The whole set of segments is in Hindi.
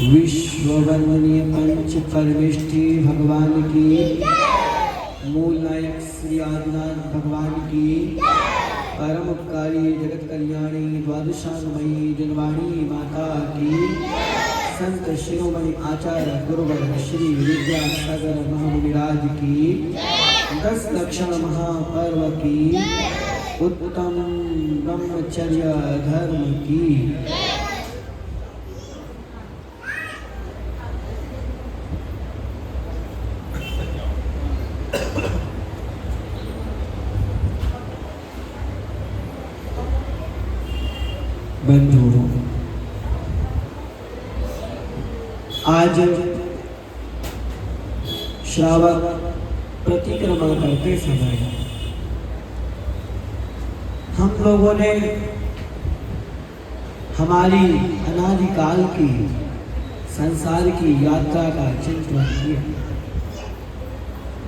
विश्ववंदनीय पंच परमेष्ठी भगवान की, मूल नायक श्री आदिनाथ भगवान की, परम उपकारी जगत कल्याणी द्वादशांगमयी जनवाणी माता की, संत शिरोमणि आचार्य गुरुवर श्री विद्यासागर महामुनिराज की, 10 लक्षण महापर्व की, उत्तम ब्रह्मचर्य धर्म की। बंधु, आज श्रावक प्रतिक्रमण करते समय हम लोगों ने हमारी अनादिकाल की संसार की यात्रा का चिंतन किया।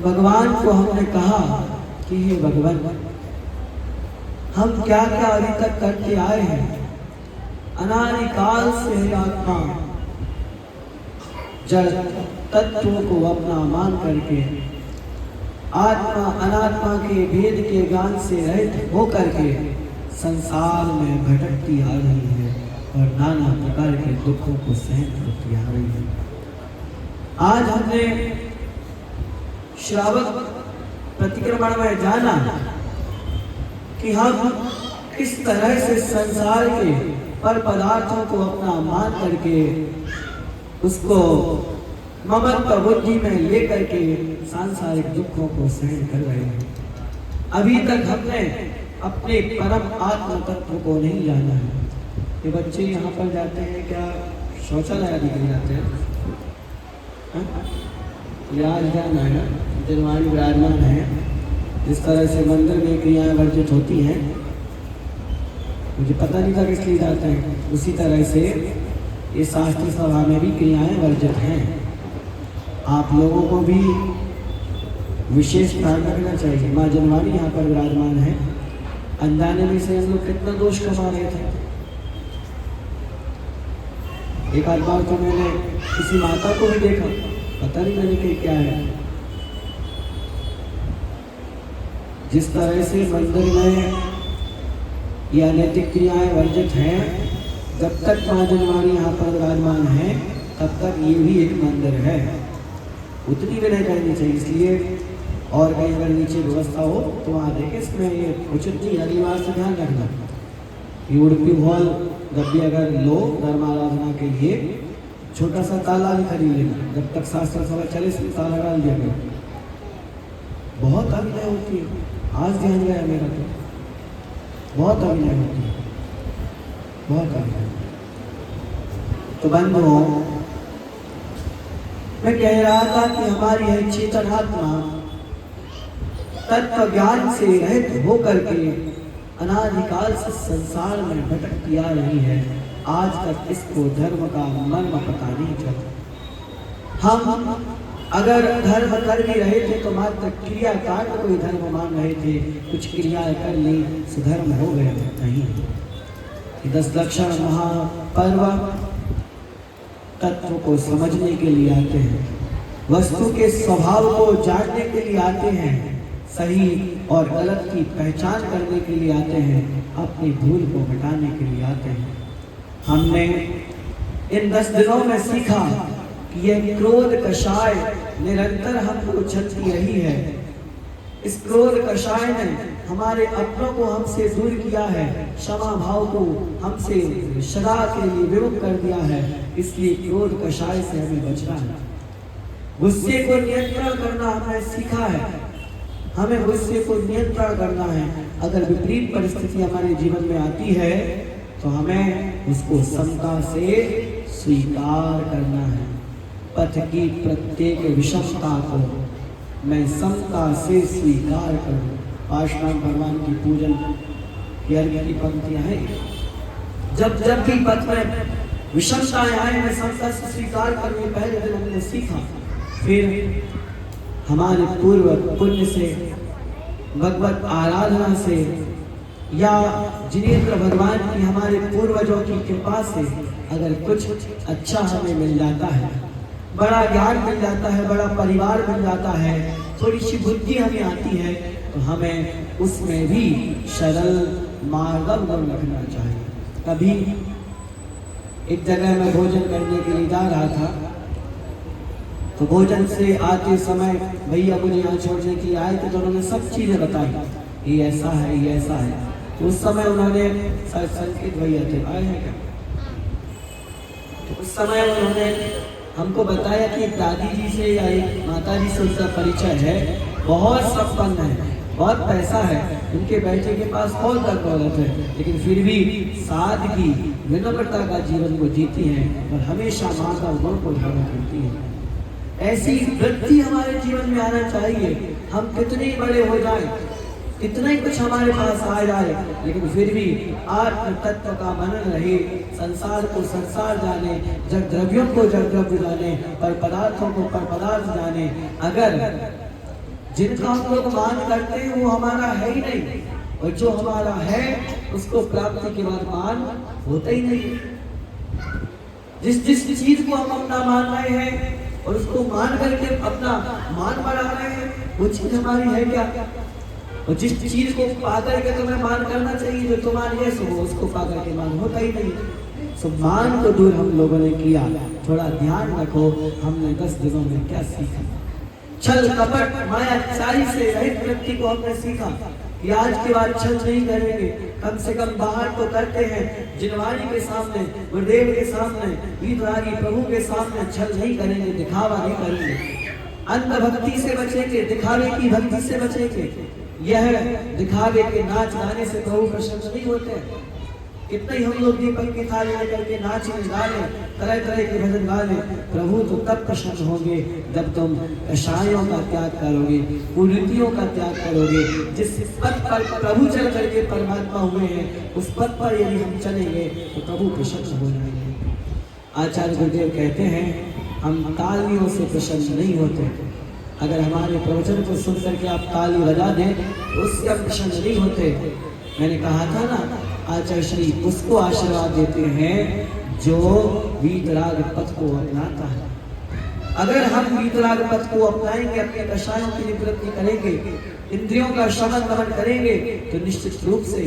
भगवान को हमने कहा कि हे भगवान, हम क्या क्या अभी तक करके आए हैं। अनादिकाल से आत्मा जड़ तत्वों को अपना मान करके आत्मा अनात्मा के भेद के ज्ञान से रहित होकर के संसार में भटकती आ रही है और नाना प्रकार के दुखों को सहन करती आ रही है। आज हमने श्रावक प्रतिक्रमण में जाना कि हम किस तरह से संसार के पर पदार्थों को अपना मान करके उसको ममत्व बुद्धि में लेकर के सांसारिक दुखों को सहन कर रहे हैं। अभी तक हमने अपने परम आत्म तत्व को नहीं जाना है। ये बच्चे यहाँ पर जाते हैं क्या शौचालय आदि के जाते हैं? आज जाना है, जनवाणी विराजमान है, जिस तरह से मंदिर में क्रियाएं वर्जित होती हैं, मुझे पता नहीं था किस लिए जाते हैं, उसी तरह से ये शास्त्र सभा में भी क्रियाएं वर्जित हैं। आप लोगों को भी विशेष ध्यान रखना चाहिए। माँ जनवानी यहाँ पर विराजमान है, अनजाने में से हम लोग कितना दोष कमा रहे थे। एक आध बार तो मैंने किसी माता को भी देखा, पता नहीं मैंने कि क्या है। जिस तरह से मंदिर में ये अनैतिक क्रियाएं वर्जित हैं, जब तक माँ जनवानी यहाँ पर विराजमान है तब तक ये भी एक मंदिर है, उतनी भी नहीं करनी चाहिए। इसलिए और कहीं अगर नीचे व्यवस्था हो तो वहाँ देखें, इसमें ये उचित नहीं। अगली बार से ध्यान रखना, ये उड़पी हॉल जब भी अगर लो धर्म आराधना के लिए, छोटा सा ताला भी खरीद लेना, जब तक शास्त्र सभा चले इसमें ताला डाल दिया गया। बहुत अभिनय होती है, आज ध्यान गया मेरा, तो बहुत अभिनय होती है, बहुत अभिनय। तो बंधुओं, मैं कह रहा था कि हमारी है चेतन आत्मा तत्व ज्ञान से रहित होकर के अनादिकाल से संसार में भटकती आ रही है। आज तक इसको धर्म का मर्म पता नहीं चला। हम अगर धर्म कर भी रहे थे तो मात्र क्रिया कांड को ही धर्म मान रहे थे, कुछ क्रियाएं कर ली सुधर्म हो गए नहीं। 10 लक्षण महापर्व तत्व को समझने के लिए आते हैं, वस्तु के स्वभाव को जानने के लिए आते हैं, सही और गलत की पहचान करने के लिए आते हैं, अपनी भूल को हटाने के लिए आते हैं। हमने इन 10 दिनों में सीखा कि यह क्रोध कषाय निरंतर हमको चलती रही है। इस क्रोध कषाय ने हमारे अपनों को हमसे दूर किया है, क्षमा भाव को हमसे सदा के लिए विमुख कर दिया है। इसलिए क्रोध कषाय से हमें बचना है। गुस्से को नियंत्रण करना हमने सीखा है, हमें गुस्से को नियंत्रण करना है। अगर विपरीत परिस्थिति हमारे जीवन में आती है तो हमें उसको समता से स्वीकार करना है। पथ की प्रत्येक विषमता को मैं समता से स्वीकार करूं। पार्श्वनाथ भगवान की पूजन की अर्घ्य की पंक्तियां हैं। जब जब भी पथ में विषमताएं आए मैं समता से स्वीकार करूं। पहले दिन हमने सीखा, फिर हमारे पूर्व पुण्य से, भगवत आराधना से या जिनेंद्र भगवान की हमारे पूर्वजों की कृपा से अगर कुछ अच्छा हमें मिल जाता है, बड़ा ज्ञान मिल जाता है, बड़ा परिवार मिल जाता है, थोड़ी सी बुद्धि हमें आती है, तो हमें उसमें भी सरल मार्गदर्शन रखना चाहिए। कभी एक जगह मैं भोजन करने के लिए जा रहा था, तो भोजन से आते समय भैया मुझे यहाँ छोड़ने के लिए आए थे, तो उन्होंने सब चीज़ें बताई, ये ऐसा है, ये ऐसा है। तो उस समय उन्होंने, संस्कृत भैया थे, आए हैं क्या, तो उस समय उन्होंने हमको बताया कि दादी जी से या माता जी से उनका परिचय है, बहुत संपन्न है, बहुत पैसा है, उनके बेटे के पास बहुत दौलत है, लेकिन फिर भी सादगी विनम्रता का जीवन को जीती हैं और हमेशा माता गुण को धारण करती है। ऐसी वृत्ति हमारे जीवन में आना चाहिए। हम कितने बड़े हो जाएं, कितना ही कुछ हमारे पास आ जाए, लेकिन फिर भी आत्म तत्व का मनन रहे, संसार को संसार जाने, जड़ द्रव्यों को जड़ द्रव्य जाने, पर पदार्थों को पर पदार्थ जाने। अगर जिनका हम लोग मान करते हैं वो हमारा है ही नहीं, और जो हमारा है उसको प्राप्ति के बाद मान होता ही नहीं। जिस जिस चीज को हम अपना मान रहे हैं और उसको मान करके अपना मान बढ़ा रहे हैं, वो चीज हमारी है क्या? और जिस चीज को पा करके तुम्हें मान करना चाहिए, जो तुम्हारी है सो उसको पा करके मान होता ही नहीं। सो मान को दूर हम लोगों ने किया। थोड़ा ध्यान रखो, हमने 10 दिनों में क्या सीखा। छल कपट मायाचारी से रहित व्यक्ति को हमने सीखा कि आज के बाद छल नहीं करेंगे, कम से कम बाहर तो करते हैं, जिनवानी के सामने, गुरुदेव के सामने, वीतरागी प्रभु के सामने छल नहीं करेंगे, दिखावा नहीं करेंगे, अंध भक्ति से बचेंगे, दिखावे की भक्ति से बचेंगे। यह दिखावे के नाच गाने से प्रभु प्रसन्न नहीं होते हैं। कितने ही हम लोग दीपक की थाली लेकर के नाचने गाने तरह तरह के भजन गाने, प्रभु तो तब प्रसन्न होंगे जब तुम कषायों का त्याग करोगे, कुरीतियों का त्याग करोगे। जिस पथ पर प्रभु चल करके परमात्मा हुए हैं उस पथ पर यदि हम चलेंगे तो प्रभु प्रसन्न हो जाएंगे। आचार्य गुरुदेव कहते हैं हम तालियों से प्रसन्न नहीं होते। अगर हमारे प्रवचन को सुन करके आप ताली बजा दें तो उससे हम प्रसन्न नहीं होते। मैंने कहा था ना, आचार्य श्री उसको आशीर्वाद देते हैं जो वीतराग पथ को अपनाता है। अगर हम वीतराग पथ को अपनाएंगे, अपने कषायों की निवृत्ति करेंगे, इंद्रियों का शमन दमन करेंगे तो निश्चित रूप से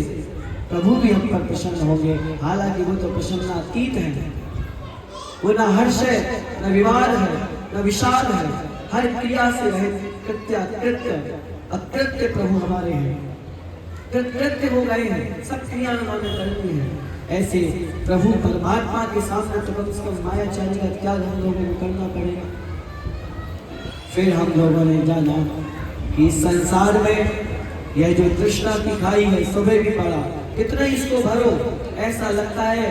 प्रभु भी हम पर प्रसन्न होंगे। हालांकि वो तो प्रसन्नातीत है, वो न हर्ष है, न विवाद है, न विषाद है, हर क्रिया से रहित कृत्य अकृत्य प्रभु हमारे हैं, कृत्य हो गए हैं, सब क्रिया उन्होंने करनी है। ऐसे प्रभु परमात्मा के सामने तो कम से कम मायाचारी का त्याग हम लोगों को करना पड़ेगा। फिर हम लोगों ने जाना कि संसार में यह जो तृष्णा की खाई है, सुबह भी पड़ा, कितना इसको भरो, ऐसा लगता है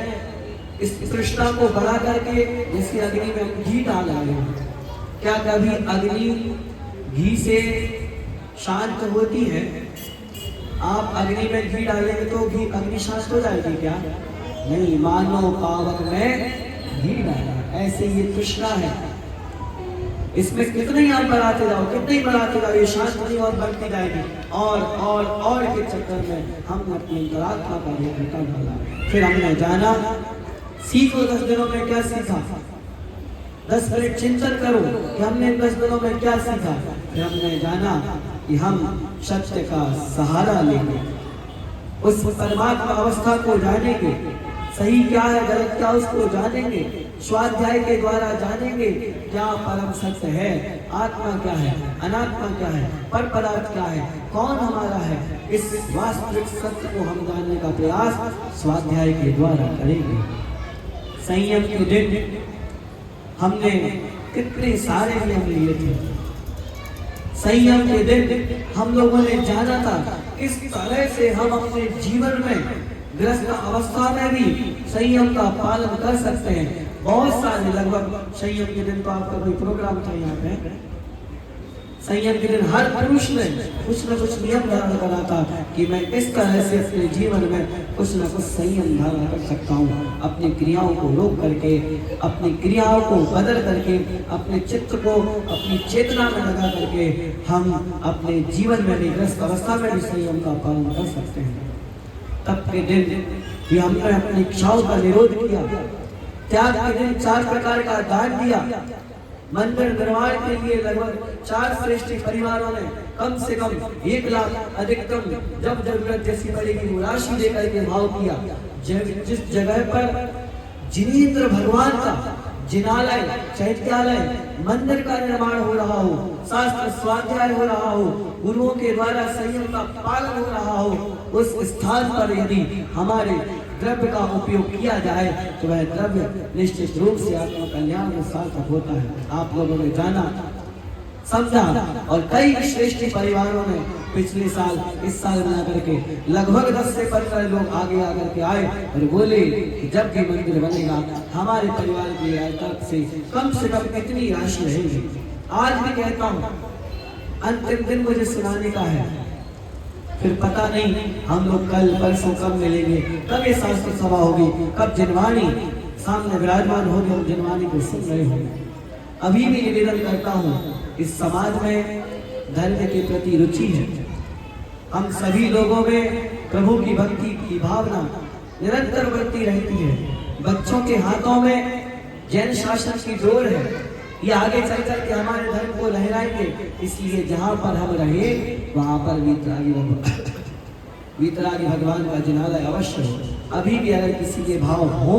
इस तृष्णा को बढ़ा करके जैसे अग्नि में घी डाल रहे हो। क्या कभी अग्नि घी से शांत होती है? आप अग्नि में घी डालेंगे तो घी अग्नि शांत हो जाएगी क्या? नहीं, मानो पावक में घी डाला। ऐसे ये तृष्णा है, इसमें कितने ही आप बढ़ाते जाओ, कितने ही बढ़ाते जाओ, ये शांत नहीं और बढ़ती जाएगी। और के चक्कर में हमने अपनी अंतरात्मा का घटा डाला। फिर हमने जाना, सीखो 10 दिनों में क्या सीखा, 10 मिनट चिंतन करो कि हमने 10 दिनों में क्या सीखा। फिर हमने जाना कि हम सत्य का सहारा लेंगे, उस परमात्मा अवस्था को जानेंगे, सही क्या है गलत क्या उसको जानेंगे, स्वाध्याय के द्वारा जानेंगे क्या परम सत्य है, आत्मा क्या है, अनात्मा क्या है, पर पदार्थ क्या है, कौन हमारा है। इस वास्तविक सत्य को हम जानने का प्रयास स्वाध्याय के द्वारा करेंगे। संयम के दिन हमने कितने सारे नियम लिए थे। संयम के दिन हम लोगों ने जाना था किस तरह से हम अपने जीवन में ग्रस्त अवस्था में भी संयम का पालन कर सकते हैं। बहुत सारे, लगभग संयम के दिन तो आपका कोई प्रोग्राम था यहाँ पे, संयम के दिन हर पुरुष ने कुछ न कुछ नियम धारण करा था कि मैं इस तरह से अपने जीवन में कुछ न कुछ संयम धारण कर सकता हूँ। अपनी क्रियाओं को रोक करके, अपनी क्रियाओं को बदल करके, अपने चित्त को अपनी चेतना में लगा करके हम अपने जीवन में भी ग्रस्त अवस्था में भी संयम का पालन कर सकते हैं। तब के दिन भी हमने अपनी इच्छाओं का निरोध किया। त्याग के दिन 4 प्रकार का दान दिया। मंदिर निर्माण के लिए लगभग 4 श्रेष्ठ परिवारों ने कम से कम 1 लाख, अधिकतम जब जरूरत जैसी पड़ेगी वो राशि देकर के भाव किया। जिस जगह पर जिनेंद्र भगवान का जिनालय, चैत्यालय, मंदिर का निर्माण हो रहा हो, शास्त्र स्वाध्याय हो रहा हो, गुरुओं के द्वारा संयम का पालन हो रहा हो, उस स्थान पर यदि हमारे द्रव्य का उपयोग किया जाए तो वह द्रव्य निश्चित रूप से आत्म कल्याण में सार्थक होता है। आप लोगों ने जाना, समझा, और कई श्रेष्ठ परिवारों ने पिछले साल इस साल मिला करके लगभग 10 से 15 लोग आगे आकर के आए और बोले कि जब भी मंदिर बनेगा हमारे परिवार की आय तरफ से कम इतनी राशि रहेगी। आज भी कहता हूँ, अंतिम दिन मुझे सुनाने का है, फिर पता नहीं हम लोग कल परसों कब मिलेंगे, कब ये शास्त्र सभा होगी, कब जिनवाणी सामने विराजमान होगी, हम जिनवाणी को सुन रहे होंगे। अभी भी निवेदन करता हूँ, इस समाज में धर्म के प्रति रुचि है। हम सभी लोगों में प्रभु की भक्ति की भावना निरंतर बढ़ती रहती है। बच्चों के हाथों में जैन शासन की डोर है, ये आगे चल कर के हमारे धर्म को लहराएंगे। इसलिए जहाँ पर हम रहे वहाँ पर वीतरागी भगवान का जिनालय अवश्य हो। अभी भी अगर किसी के भाव हो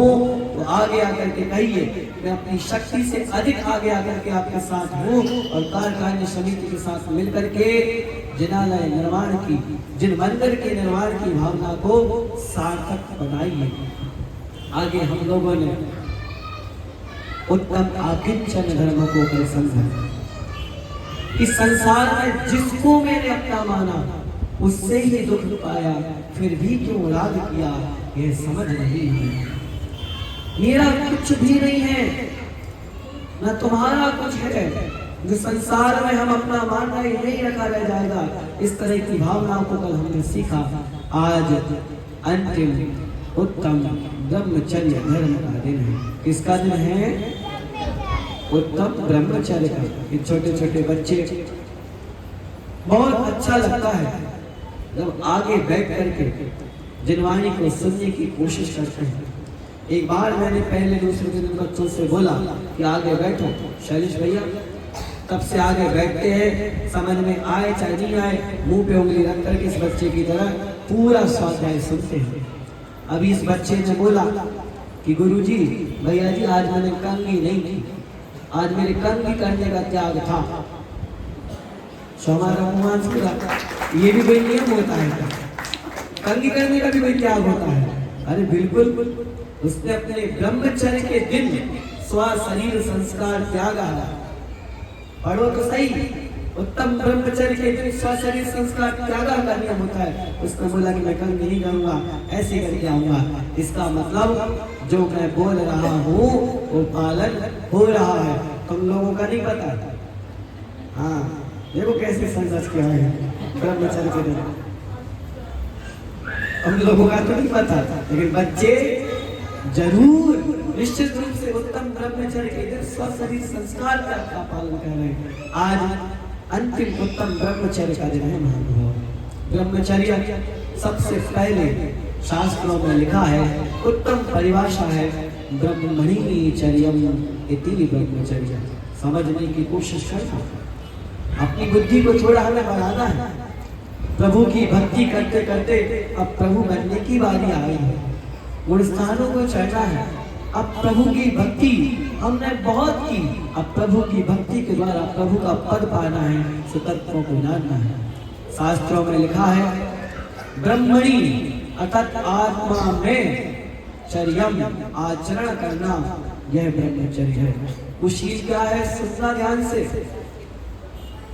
तो आगे आकर के कहिए, मैं अपनी शक्ति से अधिक आगे आकर के आपके साथ हूँ और कार्यकारिणी समिति के साथ मिलकर के जिनालय निर्माण की, जिन मंदिर के निर्माण की भावना को सार्थक बनाइए। आगे हम लोगों ने उत्तम आकिंचन धर्मों को कर समझा। इस संसार में जिसको मैंने अपना माना उससे ही दुख पाया, फिर भी क्यों राग किया, ये समझ नहीं है। मेरा कुछ भी नहीं है, न तुम्हारा कुछ है। जो संसार में हम अपना मानना ही नहीं रखा रह जाएगा। इस तरह की भावनाओं को कल हमने सीखा। आज अंतिम उत्तम ब्रह्मचर्य धर्म का दिन है। किसका दिन है? उत्तम ब्रह्मचर्य का। ये छोटे छोटे बच्चे, बहुत अच्छा लगता है जब आगे बैठ करके जिनवाणी को सुनने की कोशिश करते हैं। एक बार मैंने पहले दूसरे दिन बच्चों से बोला कि आगे बैठो। शैलेश भैया तब से आगे बैठते हैं, समझ में आए चाहे नहीं आए, मुंह पे उंगली रख करके इस बच्चे की तरह पूरा स्वाध्याय सुनते हैं। अभी इस बच्चे ने बोला कि गुरुजी, भैया जी आज मैंने कंघी नहीं की, आज मेरे कंघी करने का त्याग था। हमारा रोमांस पूरा, ये भी कोई नियम होता है? कंघी करने का भी कोई त्याग होता है? अरे बिल्कुल, उसने अपने ब्रह्मचर्य के दिन स्व शरीर संस्कार त्यागा है। पढ़ो तो सही, उत्तम ब्रह्मचर्य के दिन स्व शरीर संस्कार त्यागा का नियम होता है। उसने बोला कि मैं कंघी नहीं करूंगा, ऐसे करके आऊंगा। इसका मतलब जो मैं बोल रहा हूँ वो पालन हो रहा है। तुम लोगों का नहीं पता। हाँ देखो कैसे संघर्ष किया है ब्रह्मचर्य के दिन। हम लोगों का तो नहीं पता, लेकिन बच्चे जरूर निश्चित रूप से उत्तम ब्रह्मचर्य के दिन स्व शरीर संस्कार का पालन कर रहे हैं। आज अंतिम उत्तम ब्रह्मचर्य का दिन है महानुभाव। ब्रह्मचर्य सबसे पहले शास्त्रों में लिखा है, उत्तम परिभाषा है ब्रह्मणि चर्यम इति ब्रह्मचर्य। समझने की कोशिश करना, अपनी बुद्धि को थोड़ा हमें बढ़ाना है। प्रभु की भक्ति करते करते अब प्रभु बनने की बारी आई है। गुण स्थानों को चढ़ना है। अब प्रभु की भक्ति हमने बहुत की, अब प्रभु की भक्ति के द्वारा प्रभु का पद पाना है, सुतत्वों को जानना है। शास्त्रों में लिखा है ब्रह्मणि अर्थात आत्मा में चर्यम आचरण करना, यह ब्रह्मचर्य है। कुशील क्या है? सुनना ध्यान से।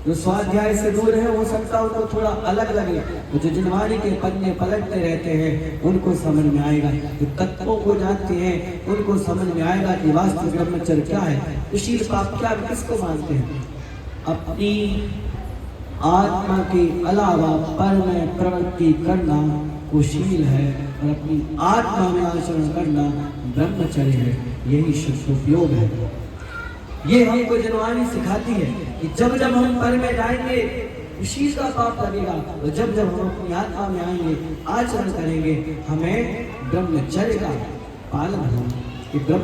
जो स्वाध्याय से दूर है हो सकता है उनको थोड़ा अलग लगे, जो जिनवाणी के पन्ने पलटते रहते हैं उनको समझ में आएगा। जो तत्वों को जानते हैं उनको समझ में आएगा कि वास्तविक ब्रह्मचर्य क्या है, कुशील पाप क्या, किसको मानते हैं। अपनी आत्मा के अलावा पर में प्रवृत्ति करना कुशील है, और अपनी आत्मा में आचरण करना ब्रह्मचर्य है। यही शुद्ध उपयोग है। ये हमको जिनवाणी सिखाती है कि जब जब हम पर में जाएंगे उसी का पाप लगेगा, और जब जब हम अपनी आत्मा में आएंगे आचरण करेंगे हमें ब्रह्मचर्य का पालन होगा।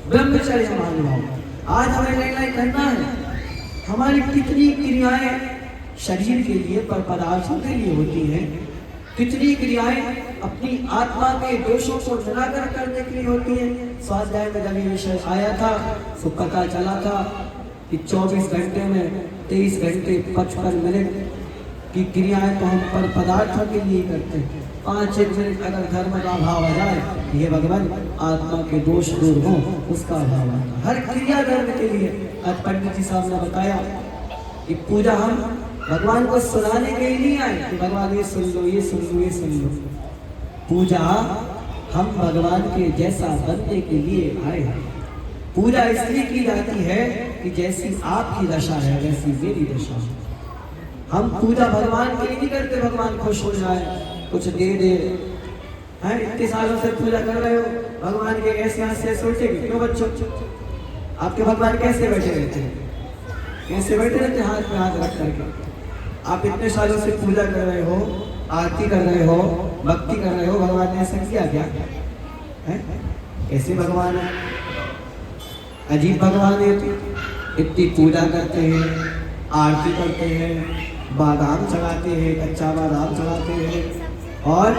ब्रह्मचर्य महानुभाव आज हमें निर्णय करना है हमारी कितनी क्रियाएं शरीर के लिए पर पदार्थों के लिए होती हैं, कितनी क्रियाएं अपनी आत्मा के दोषों को निराकर करने के लिए होती हैं। स्वाध्याय में जब ये विषय आया था तो पता चला था कि 24 घंटे में 23 घंटे 55 मिनट की क्रियाएं तो हम पर पदार्थों के लिए करते हैं। 5-1 मिनट अगर धर्म का भाव आ जाए, ये भगवान आत्मा के दोष दूर हो, उसका भाव आता। हर क्रिया धर्म के लिए आज पंडित जी साहब ने बताया कि पूजा हम भगवान को सुनाने के लिए नहीं आए कि भगवान ये सुन लो, ये सुन लो, ये सुन लो। पूजा हम भगवान के जैसा बनने के लिए आए हैं। पूजा इसलिए की जाती है कि जैसी आपकी दशा है वैसी मेरी दशा है। हम पूजा भगवान के लिए नहीं करते भगवान खुश हो जाए, कुछ दे दे। हैं इतने सालों से पूजा कर रहे हो, भगवान के कैसे हाथ से सोचेंगे? क्यों बच्चों, आपके भगवान कैसे बैठे रहते हैं? कैसे बैठे रहते? हाथ में हाथ रख करके। आप इतने सालों से पूजा कर रहे हो, आरती कर रहे हो, भक्ति कर रहे हो, भगवान ने ऐसा किया क्या है? कैसे भगवान है? अजीब भगवान है। इतनी पूजा करते हैं, आरती करते हैं, बादाम चढ़ाते हैं, कच्चा बादाम चढ़ाते हैं और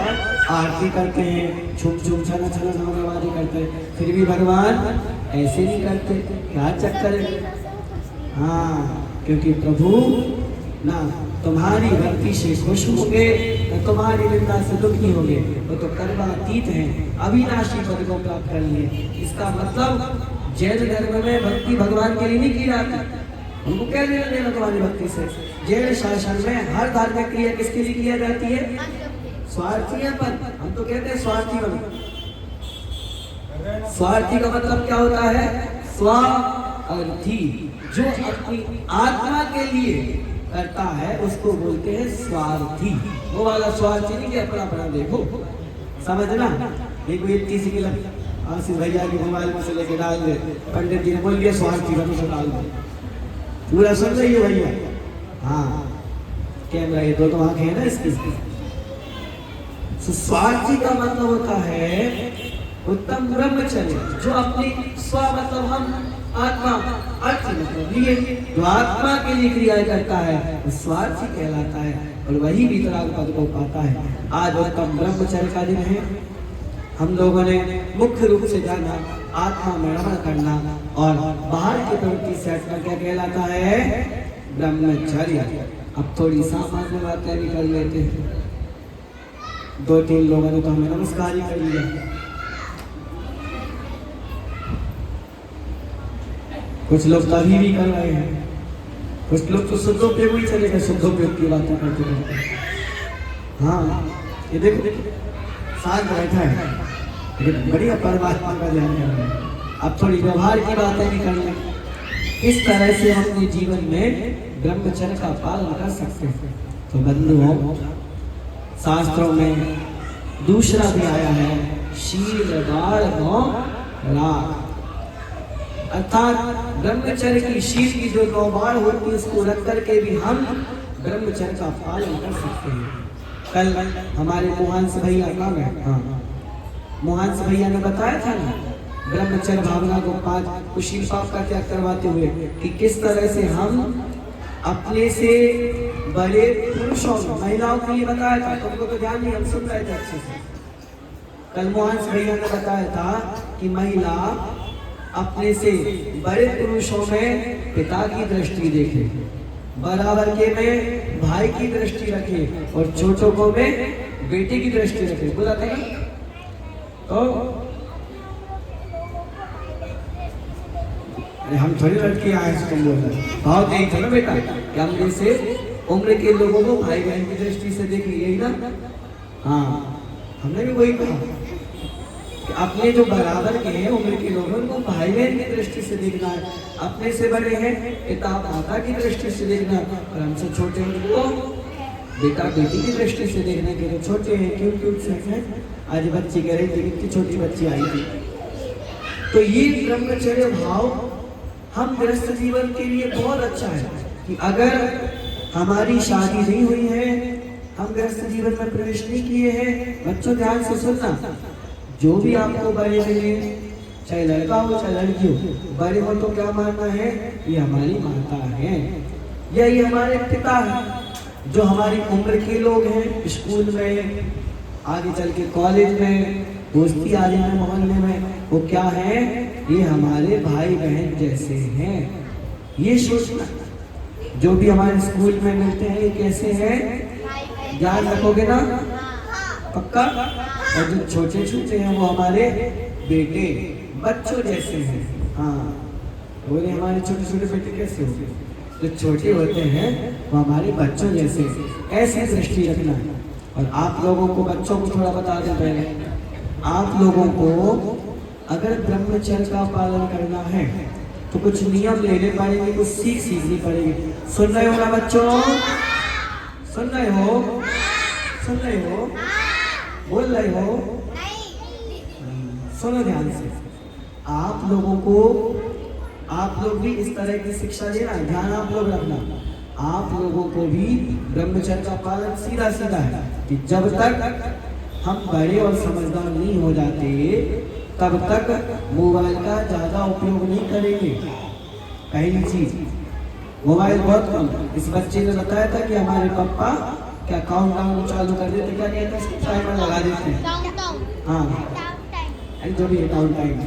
आरती करते हैं, छुम छुम छना छना समाधि करते हैं, फिर भी भगवान ऐसे नहीं करते। क्या चक्कर है? हाँ, क्योंकि प्रभु ना तुम्हारी भक्ति से खुश होंगे, न तुम्हारी निंदा से दुखी होंगे। वो तो कर्मातीत हैं, अविनाशी पद को प्राप्त कर लिए। इसका मतलब जैन धर्म में भक्ति भगवान के लिए नहीं की जाती। उनको क्या लेना देना तुम्हारी भक्ति से? जैन शासन में हर धार्मिक क्रिया किसके लिए किया जाती है? स्वार्थी है पर हम तो कहते हैं स्वार्थी बनो। स्वार्थी का मतलब क्या होता है? स्वार्थी, जो अपनी आत्मा के लिए करता है उसको बोलते हैं स्वार्थी। वो वाला स्वार्थी नहीं कि अपना अपना देखो, समझना। देखो ये किसी के लिए आसिफ भैया के मोबाइल में से लेके डाल दे, पंडित जी ने बोल दिया स्वार्थी बनो तो डाल दे, पूरा सुन रही हो भैया? हाँ, कैमरा ये दो तो आंखें है ना इसकी। स्वार्थी का मतलब होता है उत्तम ब्रह्मचर्य, जो अपनी स्व मतलब हम आत्मा, अर्थ मतलब लिए जो आत्मा के लिए क्रियाएं करता है वो स्वार्थी कहलाता है और वही वितराग पद को पाता है। आज उत्तम ब्रह्मचर्य का दिन है। हम लोगों ने मुख्य रूप से जाना आत्मा में रमण करना और बाहर की प्रवृत्ति से हटना क्या कहलाता है? ब्रह्मचर्य। अब थोड़ी सामान्य बातें भी कर लेते हैं। 2-3 लोगों ने तो हमें नमस्कार ही कर लिया। कुछ लोग तो अभी भी कर रहे हैं, कुछ लोग तो शुद्धोपयोग ही चले गए, शुद्धोपयोग की बातें करते करते। हाँ, ये देखो साथ बैठा है लेकिन बढ़िया परमात्मा का ध्यान कर रहे हैं। अब थोड़ी व्यवहार की बातें भी कर लें, इस तरह से हम अपने जीवन में ब्रह्मचर्य का पालन कर सकते हैं। तो बंधुओं, शास्त्रों में दूसरा भी आया है, शील बाढ़ राग, अर्थात ब्रह्मचर्य की शील की जो 9 बाढ़ होती है उसको रख करके भी हम ब्रह्मचर्य का पालन कर सकते हैं। कल हमारे मोहन भैया का हाँ, मोहन भैया ने बताया था ना ब्रह्मचर्य भावना को 5 कुशील पाप का त्याग करवाते हुए कि किस तरह से हम अपने से बड़े पुरुषों, महिलाओं के लिए बताया था। तुमको तो ध्यान नहीं, हम सुन रहे थे अच्छे से। कल मोहन भैया ने बताया था कि महिला अपने से बड़े पुरुषों में पिता की दृष्टि देखे, बराबर के में भाई की दृष्टि रखे और छोटों को में बेटे की दृष्टि रखे। बोला था ना? तो अरे हम थोड़ी लड़के आए तुम बोल रहे भाव यही था ना बेटा कि हम जैसे उम्र के लोगों को भाई बहन की दृष्टि से देखें, यही ना? हाँ, हमने भी वही कहा कि अपने जो बराबर के हैं उम्र के लोगों को भाई बहन की दृष्टि से देखना है, अपने से बड़े हैं पिता माता की दृष्टि से देखना, और हमसे छोटे हैं तो बेटा बेटी की दृष्टि से देखने के लिए। छोटे हैं क्यों क्यों से हैं? आज बच्ची कह रही थी, कितनी छोटी बच्ची आई थी। तो ये ब्रह्मचर्य भाव हम गृहस्थ जीवन के लिए बहुत अच्छा है कि अगर हमारी शादी नहीं हुई है, हम गृहस्थ जीवन में प्रवेश नहीं किए हैं, बच्चों ध्यान से सुनना, जो भी आपको बड़े मिले, चाहे लड़का हो चाहे लड़की हो, बड़े हो तो क्या मानना है? ये हमारी माता है, यही हमारे पिता है। जो हमारी उम्र के लोग हैं, स्कूल में, आगे चल के कॉलेज में, दोस्ती आदि में, मोहल्ले में, वो क्या है? ये हमारे भाई बहन जैसे हैं। ये सोचना, जो भी हमारे स्कूल में मिलते हैं ये कैसे हैं? ध्यान रखोगे ना? पक्का? और जो छोटे छोटे हैं वो हमारे बेटे, बच्चों जैसे हैं। हाँ, बोले हमारे छोटे छोटे बेटे कैसे होते? जो छोटे होते हैं वो हमारे बच्चों जैसे। ऐसी दृष्टि रखना। और आप लोगों को, बच्चों को थोड़ा बता दें पहले, आप लोगों को अगर ब्रह्मचर्य का पालन करना है तो कुछ नियम लेने पड़ेंगे, कुछ सीखनी पड़ेगी। सुन रहे हो ना बच्चों? सुन रहे हो? सुन रहे हो? बोल रहे हो? सुनो ध्यान से। आप लोगों को, आप लोग भी इस तरह की शिक्षा देना, ध्यान आप लोग रखना। आप लोगों को भी ब्रह्मचर्य का पालन सीधा सीधा है कि जब तक हम बड़े और समझदार नहीं हो जाते तब तक मोबाइल का ज्यादा उपयोग नहीं करेंगे। पहली चीज, मोबाइल बहुत कम। इस बच्चे ने बताया था कि हमारे पापा क्या काउंटडाउन चालू कर देते, क्या कहते हैं, टाइमर लगा देते हैं। हाँ, जो भी है काउंट टाइम,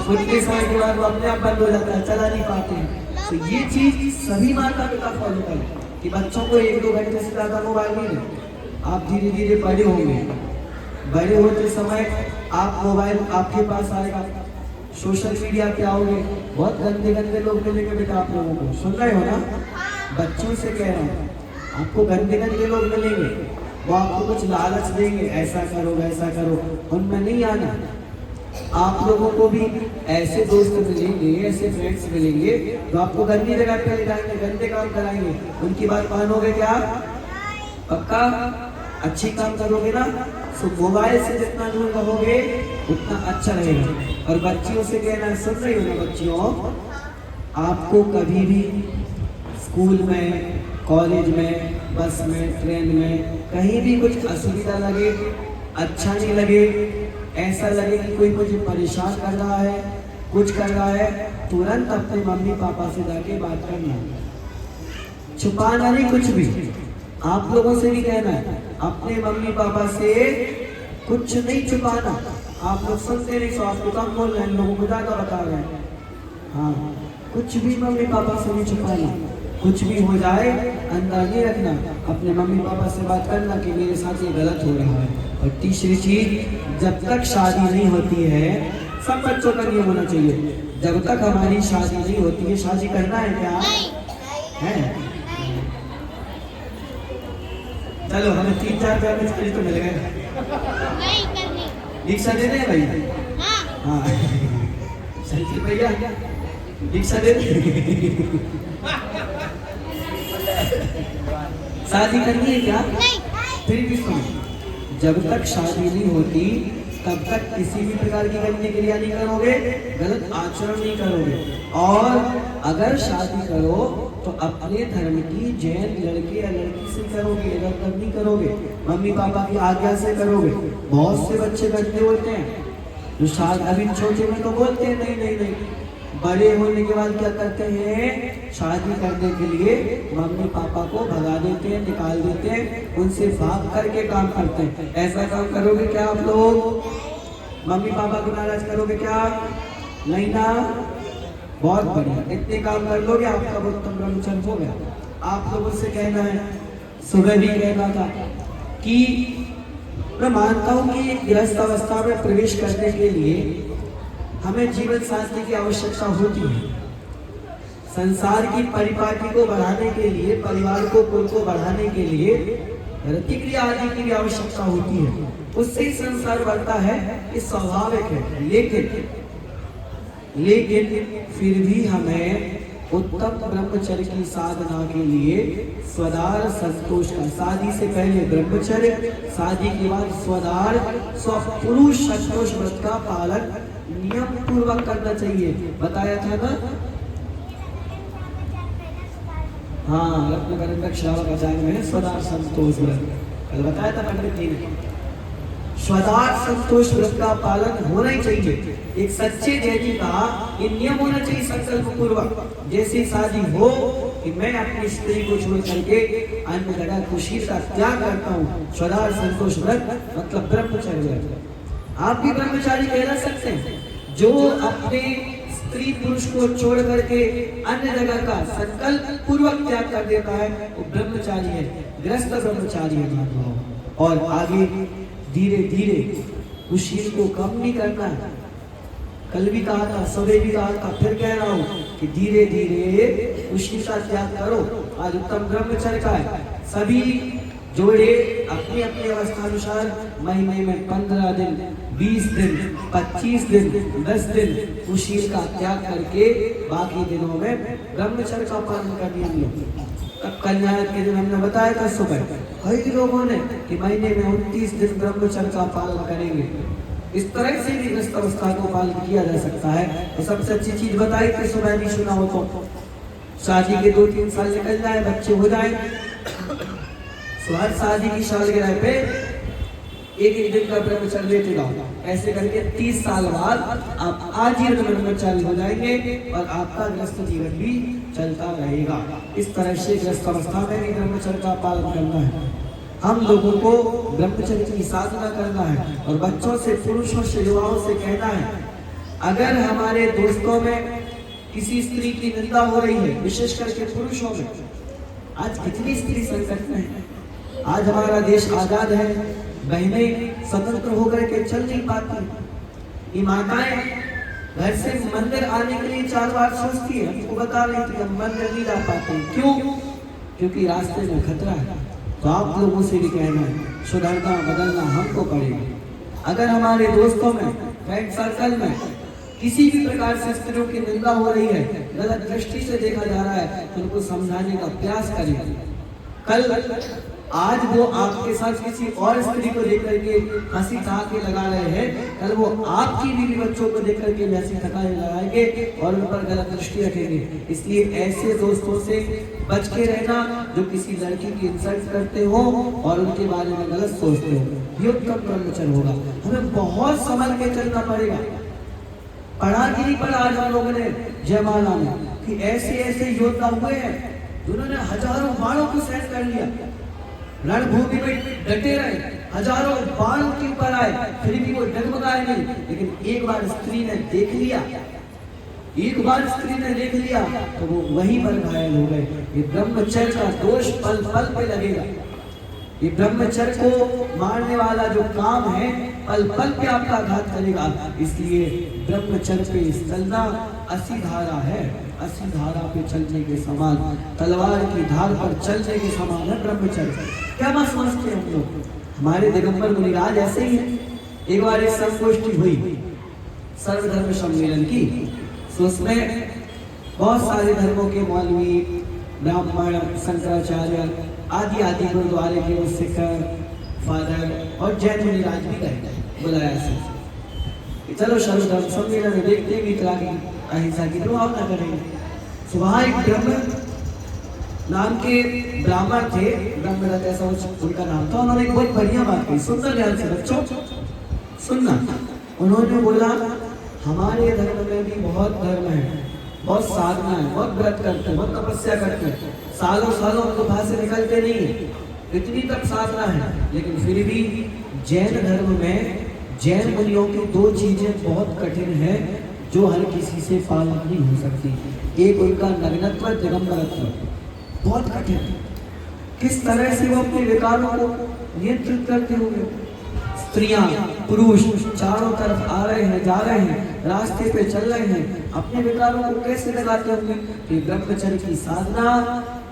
कुछ के समय के बाद वो अपने आप बंद हो जाता है, चला नहीं पाते हैं। तो ये चीज सभी माता पिता फॉलो करें कि बच्चों को 1-2 घंटे से ज्यादा मोबाइल नहीं दें। आप धीरे धीरे बड़े होंगे, बड़े होते समय आप मोबाइल आपके पास आएगा, सोशल मीडिया पे आओगे, बहुत गंदे गंदे लोग मिलेंगे बेटा आप लोगों को। सुन रहे हो ना? बच्चों से कह रहा हूँ, आपको गंदे गंदे लोग मिलेंगे। वो आपको कुछ लालच देंगे, ऐसा करो वैसा करो, उनमें नहीं आना। आप लोगों को भी ऐसे दोस्त मिलेंगे, ऐसे फ्रेंड्स मिलेंगे तो आपको गंदी जगह पे ले जाएंगे, गंदे काम कराएंगे, उनकी बात मानोगे क्या? पक्का? अच्छी काम करोगे ना? तो मोबाइल से जितना दूर रहोगे उतना अच्छा रहेगा। और बच्चियों से कहना, सुन रही हो ना बच्चियों, आपको कभी भी स्कूल में, कॉलेज में, बस में, ट्रेन में कहीं भी कुछ असुविधा लगे, अच्छा नहीं लगे, ऐसा लगे कि कोई मुझे परेशान कर रहा है, कुछ कर रहा है, तुरंत अपने मम्मी पापा से जाके बात करना, छुपाना नहीं कुछ भी। आप लोगों से भी कहना है, अपने मम्मी पापा से कुछ नहीं छुपाना। आप लोग सुनते नहीं, सो आपको कम बोल रहे हैं, लोगों को ज्यादा बता रहे हैं। हाँ, कुछ भी मम्मी पापा से नहीं छुपाना, कुछ भी हो जाए अंदर नहीं रखना, अपने मम्मी पापा से बात करना कि मेरे साथ ये गलत हो रहा है। और तीसरी चीज, जब तक शादी नहीं होती है, सब बच्चों का नियम होना चाहिए, जब तक हमारी शादी नहीं होती है, शादी करना है क्या है? चलो हमें 3-4 रुपये तो मिल गए, दीक्षा दे दें भाई? हाँ चलिए भैया दीक्षा दे दें। शादी करनी है क्या? फिर भी सुनो, जब तक शादी नहीं होती तब तक किसी भी प्रकार की गंदी क्रिया नहीं करोगे, गलत आचरण नहीं करोगे। और अगर शादी करो तो अपने धर्म की जैन लड़के या लड़की से करोगे, गलत नहीं करोगे, मम्मी पापा की आज्ञा से करोगे। बहुत से बच्चे करते होते हैं जो शादी अभी छोटे में तो बोलते हैं नहीं नहीं नहीं, बड़े होने के बाद क्या करते हैं, शादी करने के लिए मम्मी पापा को भगा देते हैं, निकाल देते हैं, उनसे भाग करके काम करते हैं। ऐसा काम करोगे क्या आप लोग? मम्मी पापा को नाराज करोगे क्या? नहीं ना? बहुत बढ़िया, इतने काम कर लोगे आपका उत्तम ब्रह्मचर्य हो गया। आप लोगों से कहना है, सुबह भी कहना था कि मैं मानता हूं कि गृहस्थ अवस्था में प्रवेश करने के लिए हमें जीवन साथी की आवश्यकता होती है। संसार की परिपाटी को बढ़ाने के लिए, परिवार को, कुल को बढ़ाने के लिए प्रतिक्रिया आदि की भी आवश्यकता होती है, उससे ही संसार बढ़ता है, ये स्वाभाविक है। लेकिन फिर भी हमें उत्तम ब्रह्मचर्य की साधना के लिए स्वदार संतोष का, शादी से पहले ब्रह्मचर्य, शादी के बाद स्वदार स्वपुरुष संतोष व्रत का पालन नियम पूर्वक करना चाहिए। बताया था ना? हाँ, रत्न श्रावक आचार्य में स्वदार संतोष व्रत कल बताया था पंडित जी ने। स्वदार संतोष व्रत का पालन होना ही चाहिए। एक सच्चे जैनी का ये नियम होना चाहिए संकल्प पूर्वक, जैसे शादी हो कि मैं अपनी स्त्री को छोड़ करके अन्य जगह खुशी का त्याग करता हूँ। स्वदार संतोष व्रत मतलब ब्रह्मचर्य व्रत। आप भी ब्रह्मचारी कहला सकते हैं, जो अपने स्त्री पुरुष को छोड़ करके अन्य जगह का संकल्प पूर्वक त्याग कर देता है वो ब्रह्मचारी है, गृहस्थ ब्रह्मचारी है। और आगे धीरे धीरे उस शील को कम नहीं करना है। कल भी कहा था, सुबह भी कहा था, फिर कह रहा हूँ कि धीरे धीरे उस शील का त्याग करो। आज उत्तम ब्रह्मचर्य का है, सभी जोड़े अपनी अपनी अवस्था अनुसार महीने में 15 दिन, 20 दिन, 25 दिन, 10 दिन उस शील का त्याग करके बाकी दिनों में ब्रह्मचर्य का पालन करने लगे। तब कल्याण के दिन हमने बताया था सुबह कई लोगों ने कि महीने में 29 दिन ब्रह्मचर्य का पालन करेंगे। इस तरह से भी गृहस्थ अवस्था को पालन किया जा सकता है। तो सबसे अच्छी चीज बताई थी सुबह भी सुना हो तो, शादी के 2-3 साल निकल जाए, बच्चे हो जाए, हर शादी की सालगिरह पे एक दिन का ब्रह्मचर्य लेते जाओ। ऐसे करके 30 साल बाद आप आजीवन ब्रह्मचारी हो जाएंगे और आपका गृहस्थ जीवन भी चलता रहेगा। इस तरह से गृहस्थ अवस्था में भी ब्रह्मचर्य का पालन करना है। हम लोगों को ब्रह्मचर्य की साधना करना है और बच्चों से, पुरुषों से, युवाओं से कहना है, अगर हमारे दोस्तों में किसी स्त्री की निंदा हो रही है, विशेष करके पुरुषों में, आज कितनी स्त्री संकट में है। आज हमारा देश आजाद है, बहनें स्वतंत्र होकर के चल नहीं पाती, ये माताएं घर से मंदिर आने के लिए 4 बार सोचती है। हमको बता रही थी हम मंदिर नहीं जा पाते। क्यों? क्योंकि रास्ते में खतरा है, तो आप लोगों से भी कहना है, सुधरना बदलना हमको पड़ेगा। अगर हमारे दोस्तों में, फ्रेंड सर्कल में किसी भी प्रकार से स्त्रियों की निंदा हो रही है, गलत दृष्टि से देखा जा रहा है, तो उनको समझाने का प्रयास करें। कल आज वो आपके साथ किसी और स्त्री को देख करके हंसी ठहाके लगा रहे हैं, कल वो आपकी बीवी बच्चों को देख करके हंसी ठहाके लगाएंगे और उन पर गलत दृष्टि रखेंगे। इसलिए ऐसे दोस्तों से बच के रहना जो किसी लड़की की इंसल्ट करते हो और उनके बारे में गलत सोचते हो, ये उत्तम ब्रह्मचर्य होगा। हमें बहुत संभल के चलना पड़ेगा। पढ़ा कि नहीं पढ़ा आज हम लोगों ने जयमाला में कि ऐसे ऐसे योद्धा हुए हैं जिन्होंने हजारों बाणों को सहन कर लिया, रणभूमि में डटे रहे, हजारों बाण के ऊपर आए, फिर भी वो डगमगाए नहीं। लेकिन एक बार स्त्री ने देख लिया, एक बार स्त्री ने देख लिया तो वो वहीं पर घायल हो गए। ये ब्रह्मचर्य का दोष पल पल पे लगेगा। ये ब्रह्मचर्य को मारने वाला जो काम है पल पल पे आपका आघात करेगा। इसलिए ब्रह्मचर्य पे चलना असी धारा है, असी धारा पे चलने के समान, तलवार की धार पर चलने के समान है ब्रह्मचर्य। क्या बात समझते हैं हम लोग? हमारे दिगंबर मुनिराज ऐसे ही है। एक बार एक संगोष्ठी हुई सर्वधर्म सम्मेलन की, तो उसमें बहुत सारे धर्मों के मौलवी, ब्राह्मण, शंकराचार्य आदि आदि गुरुद्वारे के सिख, फादर और जैन मुनिराज भी गए, बुलाया से चलो सर्वधर्म सम्मेलन में देखते हैं मित्रा की अहिंसा की प्रभावना करेंगे। सुबह एक ब्रह्म नाम के ब्राह्मण थे, ब्रह्मदत्त ऐसा उनका नाम था। उन्होंने एक बहुत बढ़िया बात कही, सुनना ध्यान से बच्चों, सुनना। उन्होंने बोला हमारे धर्म में भी बहुत धर्म है, बहुत साधना है, बहुत व्रत करते हैं, बहुत तपस्या करते हैं, सालों सालों उनको बाहर से निकलते नहीं है, इतनी तक साधना है। लेकिन फिर भी जैन धर्म में जैन मुनियों की दो चीजें बहुत कठिन है जो हर किसी से पालन नहीं हो सकती। एक उनका नग्नत्व, दिगंबरत्व बहुत कठिन है। किस तरह से वो अपने विकारों को नियंत्रित करते होंगे। स्त्रियां पुरुष चारों तरफ आ रहे हैं, जा रहे हैं, रास्ते पे चल रहे हैं, अपने विकारों को कैसे लगाते होंगे? तो ब्रह्मचर्य की साधना,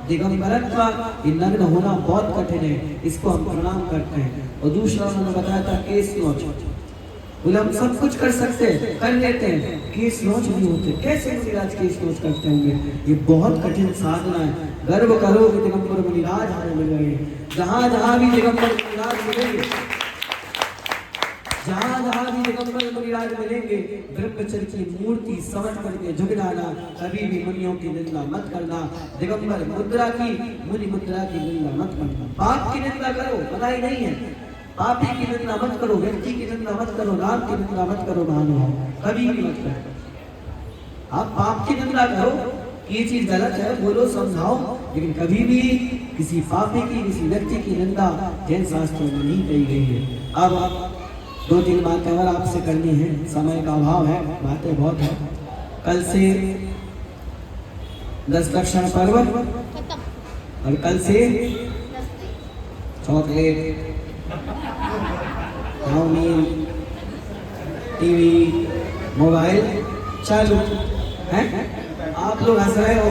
दिगंबरत्व, ये नग्न होना बहुत कठिन है, इसको हम प्रणाम करते हैं। और दूसरा उन्होंने बताया था केस नोच, बोले हम सब कुछ कर सकते हैं, कर लेते हैं, केस नोच नहीं होते। कैसे मुनिराज केस नोच करते होंगे? ये बहुत कठिन साधना है। गर्व करो कि दिगंबर मुनिराज हमें मिल रहे हैं। जहां जहां भी दिगंबर मुनिराज मिलेंगे, जहां जहां भी दिगंबर मुनिराज मिलेंगे, ब्रह्मचर्य की मूर्ति समझ करके झुक जाना, कभी भी मुनियों की निंदा मत करना। दिगंबर मुद्रा की, मुनि मुद्रा की निंदा मत करना। पाप की निंदा करो, बनाई नहीं है, पापी की निंदा मत करो, व्यक्ति की निंदा मत करो, नाम की निंदा मत करो, महानुभाव कभी भी मत करो। आप पाप की निंदा करो, ये चीज गलत है, बोलो, समझाओ, लेकिन कभी भी किसी पापी की, किसी व्यक्ति की निंदा जैन शास्त्रों में नहीं कही गई है। अब 2-3 बातें और आपसे करनी है, समय का अभाव है, बातें बहुत है। कल से 10 लक्षण पर्व और कल से चॉकलेट, चाउमीन, टीवी, मोबाइल चालू है। आप लोग हंस रहे हो,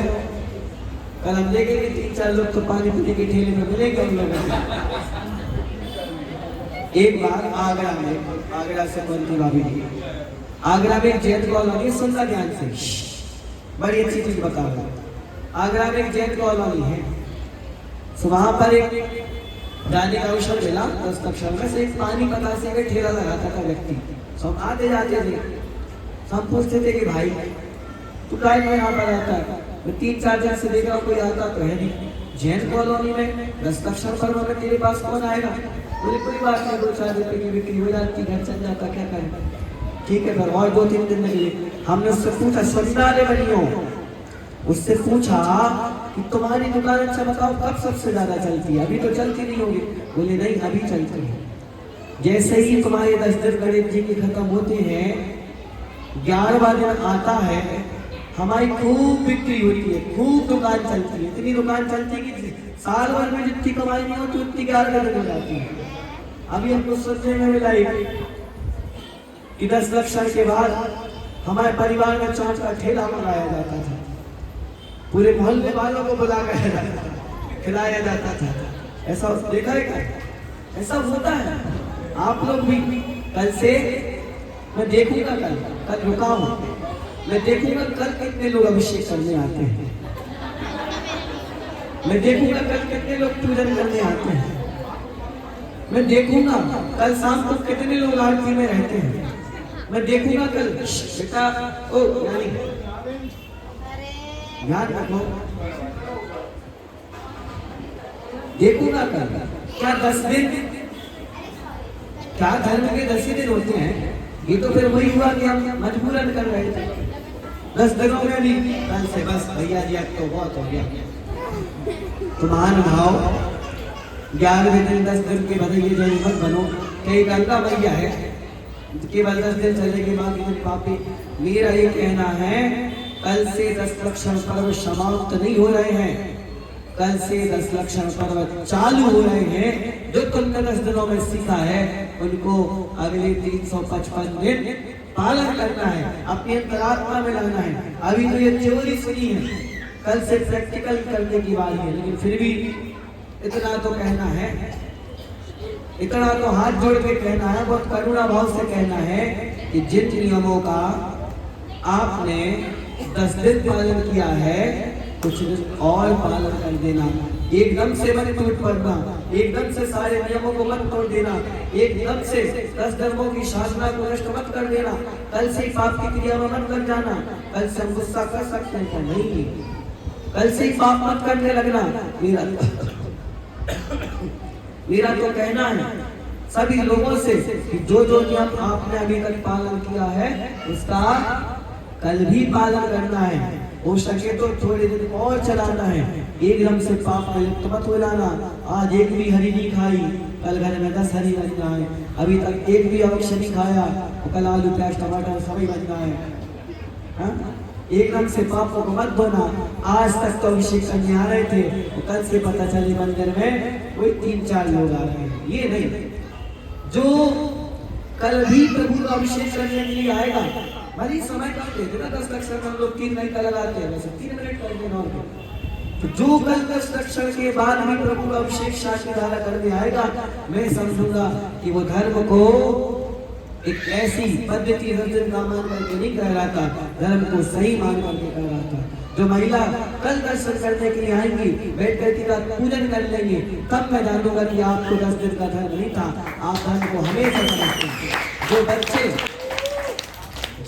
कल हम देखेंगे 3-4 लोग तो पानी पीने के ठेले में मिलेंगे हम लोगों से। एक बार आगरा में, आगरा से बनती भाभी जी, आगरा में एक जैन कॉलोनी, सुनना ध्यान से, बड़ी अच्छी चीज बता रहा हूँ। आगरा में एक जैन कॉलोनी है, तो वहां पर एक जाने का अवसर मिला। 10 लक्षण में से एक पानी बतासे का ठेला लगाता था व्यक्ति। सब आते जाते थे, सब पूछते थे कि भाई तू काय में यहाँ पर आता है? मैं 3-4 दिन से देख रहा हूँ, कोई आता तो है नहीं। जैन कॉलोनी में 10 लक्षण पर्व में तेरे पास कौन आएगा? बोले कोई बात नहीं, 2-4 रुपए की बिक्री हो जाती, घर चल जाता, क्या करें? ठीक है, पर और 2-3 दिन में हमने उससे पूछा, सुनने बनी हो, उससे पूछा कि तुम्हारी दुकान अच्छा बताओ कब सबसे ज्यादा चलती है? अभी तो चलती नहीं होगी। बोले नहीं, अभी चलती है। जैसे ही तुम्हारे 10 दिन गणेश जी की खत्म होते हैं, 11वां दिन आता है, हमारी खूब बिक्री होती है, खूब दुकान चलती है, इतनी दुकान चलती है कि साल भर में जितनी कमाई नहीं होती उतनी 11वें दिन हो जाती है। अभी हमको सोचने में मिला कि 10 लक्षण के बाद हमारे परिवार में चाट का ठेला मंगाया जाता था, पूरे मोहल्ले वालों को बुला कर खिलाया जाता था। ऐसा देखा है क्या? ऐसा होता है। आप लोग भी कल से मैं देखूंगा, कल रुका हूं, मैं देखूंगा कल कितने लोग अभिषेक करने आते हैं, मैं देखूंगा कल कितने लोग पूजन करने आते हैं, मैं देखूंगा कल शाम को कितने लोग आरती में रहते हैं, मैं देखूंगा कल बेटा ओ यानी ध्यान रखो, देखूंगा कल क्या 10 दिन, क्या धर्म के 10 ही दिन होते हैं? ये तो फिर वही हुआ कि हम मजबूरन कर रहे थे। 10 दिनों में भी कल से बस भैया जी अब तो बहुत हो गया। तो महानुभाव 11वें दिन 10 दिन के बधाइए जो मत बनो, कई गंगा मैया है केवल 10 दिन चले के बाद पापी। मेरा ये कहना है कल से 10 लक्षण पर्व समाप्त नहीं हो रहे हैं, कल से 10 लक्षण पर्व चालू हो रहे हैं। जो तुमने 10 दिनों में सीखा है उनको अगले 355 दिन पालन करना है, अपनी अंतरात्मा में लाना है। अभी तो ये थ्योरी सुनी है, कल से प्रैक्टिकल करने की बात है। लेकिन फिर भी इतना तो कहना है, इतना तो हाथ जोड़ के कहना है, बहुत करुणा भाव से कहना है कि जिन नियमों का आपने 10 दिन पालन किया है कुछ दिन और पालन कर देना। एकदम से मत टूट पड़ना, एकदम से सारे नियमों को मत तोड़ देना, एकदम से 10 धर्मों की साधना को नष्ट मत कर देना। कल से पाप की क्रिया में मत कर जाना। कल से हम गुस्सा कर सकते हैं क्या? नहीं, कल से पाप मत करने लगना। मेरा तो कहना है सभी लोगों से कि जो जो नियम आपने अभी तक पालन किया है उसका कल भी पालन करना है। हो सके तो थोड़े दिन और चलाना है, एकदम से पाप में लिप्त मत हो जाना। आज एक भी हरी नहीं खाई, कल घर में 10 हरी बन जाए। अभी तक एक भी अवश्य नहीं खाया तो कल आलू प्याज टमाटर सभी बन जाए। एकदम से पापों को मत धोना। आज तक तो अभिषेक करने आ रहे थे तो कल से पता चले मंदिर में कोई 3-4 लोग आ रहे हैं। ये नहीं, जो कल भी प्रभु का अभिषेक करने के लिए आएगा भली समय कम दे देना। 10 लक्षण हम लोग 3 घंटा लगाते हैं, वैसे 3 मिनट कर देना। तो जो कल 10 लक्षण के बाद भी प्रभु का अभिषेक शास्त्र धारा करने आएगा, मैं समझूंगा कि वो धर्म को एक ऐसी पद्धति ना मान करके नहीं कह रहा था, धर्म को सही मान करके कह रहा था। जो महिला कल दर्शन करने के लिए आएंगी, बैठ करके का पूजन कर लेंगे, तब मैं जानूंगा कि आपको 10 दिन का धर्म नहीं था, आप धर्म को हमेशा समझते हैं।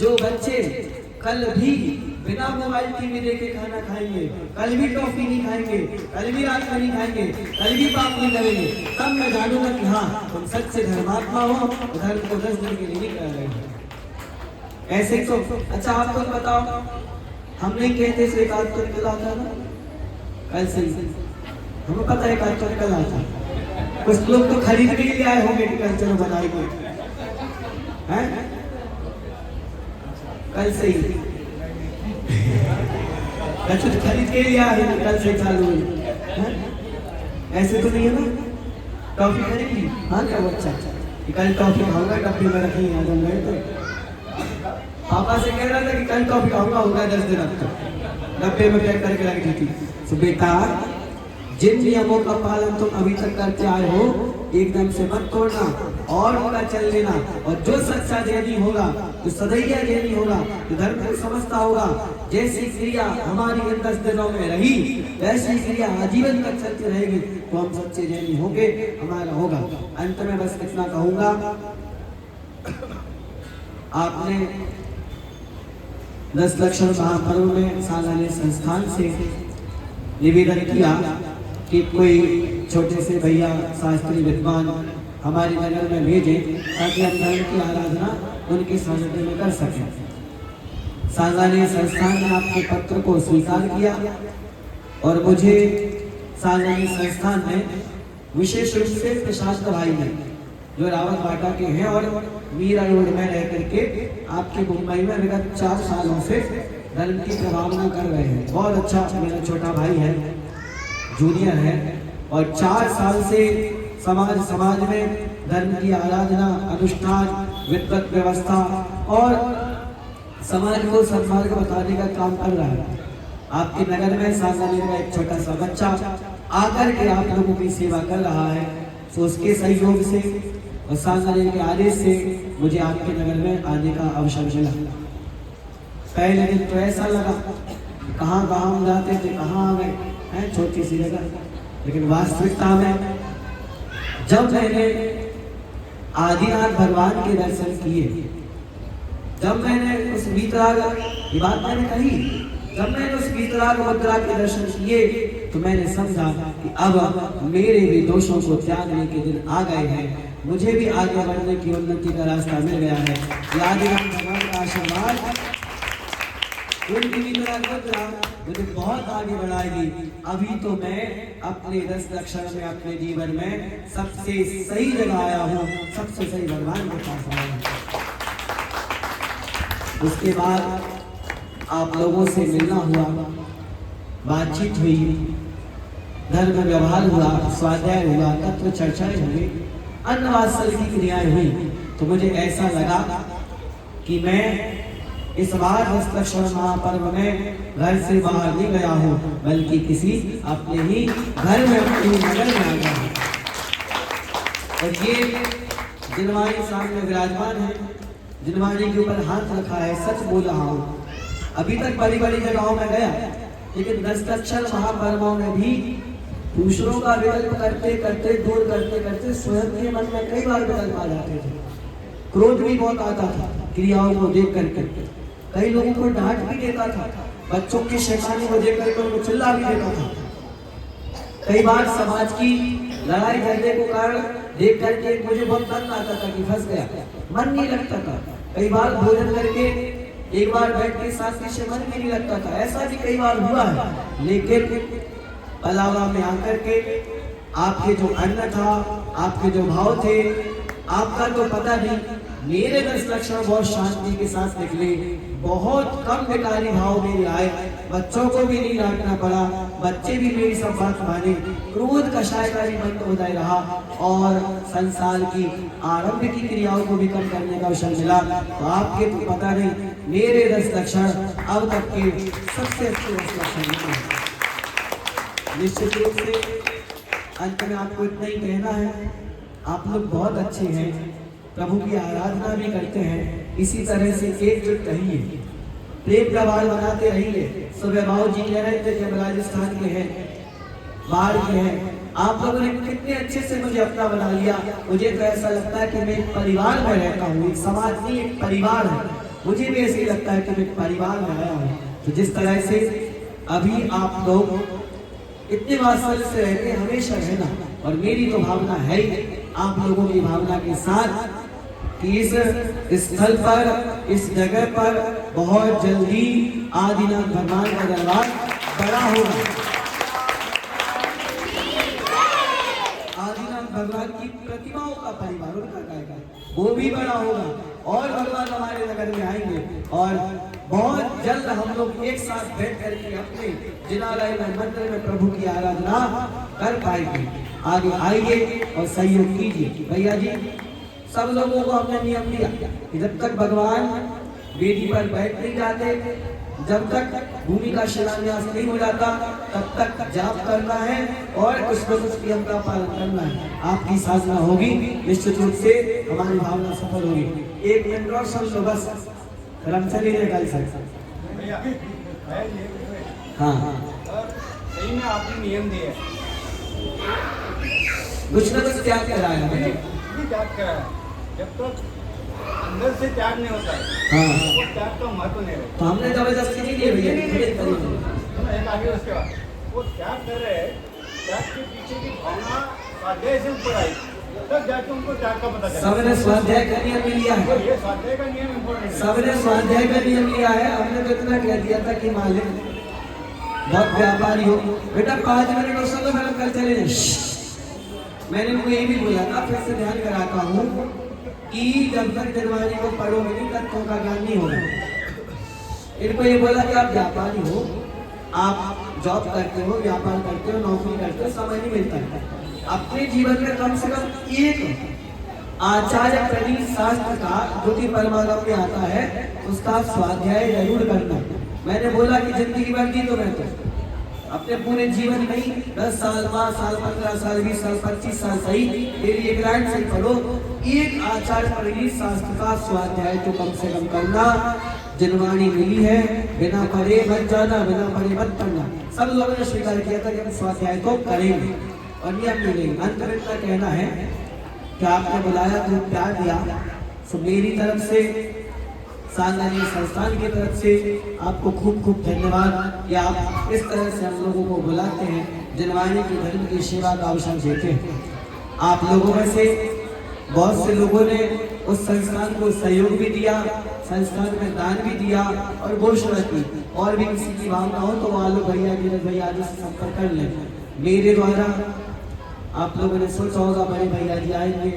जो बच्चे कल भी बिना मोबाइल टीवी देखे खाना खाएंगे, कल भी टॉफी नहीं खाएंगे, कल भी रात में नहीं खाएंगे, कल भी पाप नहीं करेंगे, तब मैं जानूंगा कि हाँ तुम सच से धर्मात्मा हो, धर्म को 10 दिन के लिए नहीं कर रहे हो। ऐसे तो अच्छा आप तो बताओ, हम नहीं कहते से एक आध तो निकल आता ना, कल से हमें पता है एक आध तो निकल आता। कुछ लोग तो खरीद के लिए आए होंगे कि कल चलो बनाएंगे, हैं कल से ही कुछ खरीद के लिया है, कल से चालू हुई। ऐसे तो नहीं है ना? टॉफी खरीद ली, हाँ क्या अच्छा कल टॉफी खाऊंगा, डब्बे में रखी आ जाऊंगा। तो पापा से कह रहा था कि कल टॉफी खाऊंगा, होगा 10 दिन अब तक डब्बे में पैक करके रख दी थी। तो बेटा जिन नियमों का पालन तुम अभी तक करते आए हो एकदम से मत तोड़ना और उनका चल लेना। और जो सच्चा जैनी होगा, जो सदैया जैनी होगा, जो धर्म को समझता होगा, जैसी क्रिया हमारी इन 10 दिनों में रही वैसी क्रिया आजीवन तक चलती रहेगी, तो हम सच्चे जैनी होंगे, हमारा होगा। अंत में बस इतना कहूंगा, आपने 10 लक्षण महापर्व में सालाने संस्थान से निवेदन किया कि कोई छोटे से भैया शास्त्री विद्वान हमारे नगर में भेजे ताकि हम धर्म की आराधना उनके सानिध्य में कर सकें। सालाने संस्थान ने आपके पत्र को स्वीकार किया और मुझे सालाने संस्थान ने विशेष रूप से प्रशांत भाई ने, जो रावत बाटा के हैं और मीरा रोड में रह करके आपके मुंबई में विगत 4 सालों से धर्म की प्रभावना कर रहे हैं। बहुत अच्छा मेरा छोटा भाई है, जूनियर है, और 4 साल से समाज में धर्म की आराधना, अनुष्ठान, विद्वत व्यवस्था और समाज को सन्मार्ग बताने का काम कर रहा है। आपके नगर में सासानी का एक छोटा सा बच्चा आकर के आप लोगों की सेवा कर रहा है। तो उसके सहयोग से और सांगानेर के आदेश से मुझे आपके नगर में आने का अवसर मिला। पहले दिन तो ऐसा लगा कहाँ कहाँ हम जाते थे, कहाँ आ गए हैं, छोटी सी जगह। लेकिन वास्तविकता में जब मैंने आदिनाथ भगवान के दर्शन किए, जब मैंने उस वीतराग, ये बात मैंने कही, जब मैंने उस वीतराग मुद्रा के दर्शन किए तो मैंने समझा कि अब मेरे भी दोषों को त्यागने के दिन आ गए हैं, मुझे भी आगे बढ़ने की उन्नति का रास्ता मिल गया है। आदिनाथ भगवान का आशीर्वाद, उनकी वीतराग मुद्रा मुझे बहुत आगे बढ़ाएगी। अभी तो मैं अपने 10 लक्षण में, अपने जीवन में सबसे सही जगह आया हूँ, सबसे सही भगवान के पास आया हूँ। उसके बाद आप लोगों से मिलना हुआ, बातचीत हुई, धर्म व्यवहार हुआ, स्वाध्याय हुआ, तत्व चर्चाएं हुई, अन्नवात्सल की क्रियाएं हुई। तो मुझे ऐसा लगा कि मैं इस बार 10 लक्षण महापर्व में घर से बाहर नहीं गया हूँ, बल्कि किसी अपने ही घर में, अपने नगर में आ गया हूँ। और ये जिनवानी सामने विराजमान है, जिनवानी के ऊपर हाथ रखा है, सच बोल रहा हूँ। अभी तक बड़ी बड़ी जगहों में गया, लेकिन 10 लक्षण महापर्वों में भी दूसरों का विकल्प करते करते, दूर करते करते स्वयं के मन में कई बार विकल्प आ जाते थे। क्रोध भी बहुत आता था क्रियाओं को देख करके, कई लोगों को डांट भी देता था, बच्चों की शैतानी को देख करके उनको चिल्ला भी देता था। कई बार समाज की लड़ाई झगड़े को कारण देख करके मुझे बहुत तंग आता था कि फंस गया, मन नहीं लगता था। कई बार भोजन करके एक बार बैठ के साथ से मन भी नहीं लगता था, ऐसा भी कई बार हुआ है। लेकिन पलावा में आकर के आपके जो अन्न था, आपके जो भाव थे, आपका तो पता नहीं, मेरे 10 लक्षण बहुत शांति के साथ निकले। बहुत कम विकारी भाव मेरे आए, बच्चों को भी नहीं डांटना पड़ा, बच्चे भी मेरी सब बात माने, क्रोध कषायकारी बंद होता रहा और संसार की आरंभ की क्रियाओं को भी कम करने का अवसर मिला। तो आपके तो पता नहीं, मेरे 10 लक्षण अब तक के सबसे अच्छे 10 लक्षण। निश्चित रूप से अंत में आपको इतना ही कहना है, आप लोग बहुत अच्छे हैं, प्रभु की आराधना भी करते हैं, इसी तरह से एकजुट रहिए, प्रेम का बाल बनाते रहिए। सुबह बाबू जी कह रहे थे कि हम राजस्थान के हैं, बाहर के हैं, आप लोगों ने कितने अच्छे से मुझे अपना बना लिया। मुझे तो ऐसा लगता है कि मैं एक परिवार में रहता हूँ, एक समाज नहीं, एक परिवार है। मुझे भी ऐसे ही लगता है कि मैं एक परिवार में आया हूँ। तो जिस तरह से अभी आप लोग इतने वात्सल्य से रहते, हमेशा रहना, और मेरी तो भावना है ही आप लोगों की भावना के साथ कि इस स्थल पर, इस जगह पर बहुत जल्दी आदिनाथ भगवान का दरबार बड़ा होगा। आदिनाथ भगवान की प्रतिमाओं का परिवार, उनका कायका वो भी बड़ा होगा और भगवान हमारे नगर में आएंगे और बहुत जल्द हम लोग एक साथ बैठ करके अपने जिनालय में, मंदिर में प्रभु की आराधना कर पाएंगे। आगे आइए और सहयोग कीजिए। भैया जी, सब लोगों को हमने नियम दिया कि जब तक भगवान वेदी पर बैठ नहीं जाते, जब तक भूमि का शिलान्यास नहीं हो जाता, तब तक जाप करना है और कुछ न कुछ नियम का पालन करना है। आपकी साधना होगी, निश्चित रूप से हमारी भावना सफल होगी। एक मिनट और सुन लो बस, हम चले निकाल सकते। हाँ हाँ, सही में आपने नियम दिए, कुछ न कुछ त्याग कराया है, त्याग कराया। जब तक अंदर से त्याग नहीं होता है, हाँ, वो त्याग का महत्व नहीं रहता। तो हमने जबरदस्ती नहीं दी भैया, एक आगे उसके बाद वो त्याग कर रहे हैं, त्याग के पीछे की भावना स्वाध्याय से ऊपर आई, तब जाके उनको त्याग का पता चला। सबने स्वाध्याय का नियम लिया है, ये स्वाध्याय का नियम इम्पोर्टेंट है। सबने स्वाध्याय का नियम लिया है। हमने तो इतना कह दिया था कि मालिक बहुत व्यापारी हो, बेटा 5 मिनट और सुनो, फिर कल चले जाए। मैंने उनको ये भी बोला था, फिर से ध्यान कराता हूँ कि जब तक निर्वाणी को पढ़ोगे नहीं, तत्वों का ज्ञान नहीं होगा। इनको ये बोला कि आप व्यापारी हो, आप जॉब करते हो, व्यापार करते हो, नौकरी करते हो, समय नहीं मिलता है। अपने जीवन में कम से कम एक आचार्य प्रणीत शास्त्र का जो कि परमागम में आता है, उसका स्वाध्याय जरूर करना। मैंने बोला कि जिंदगी भर दी तो मैं तो अपने पूरे जीवन में ही 10 साल, 5 साल, 15 साल, 20 साल, 25 साल सही मेरी एक लाइन से पढ़ो, एक आचार्य पढ़ी शास्त्र का स्वाध्याय तो कम से कम करना। जनवाणी मिली है, बिना पढ़े मत जाना, बिना पढ़े मत पढ़ना। सब लोगों ने स्वीकार किया था कि हम स्वाध्याय को करेंगे और नियम मिलेंगे। अंत में इतना कहना है कि आपने बुलाया तो प्यार दिया, तो मेरी तरफ से, सांगानेर संस्थान की तरफ से आपको खूब खूब धन्यवाद कि आप इस तरह से हम लोगों को बुलाते हैं, जनवाणी की धर्म की सेवा का अवसर देते हैं। आप लोगों में से बहुत से लोगों ने उस संस्थान को सहयोग भी दिया, संस्थान में दान भी दिया और घोषणा की। और भी किसी की भावना हो तो आलू भैया, नीरज भैया आदि से संपर्क कर लें। मेरे द्वारा आप लोगों ने सोचा होगा बड़े भैया जी आएंगे,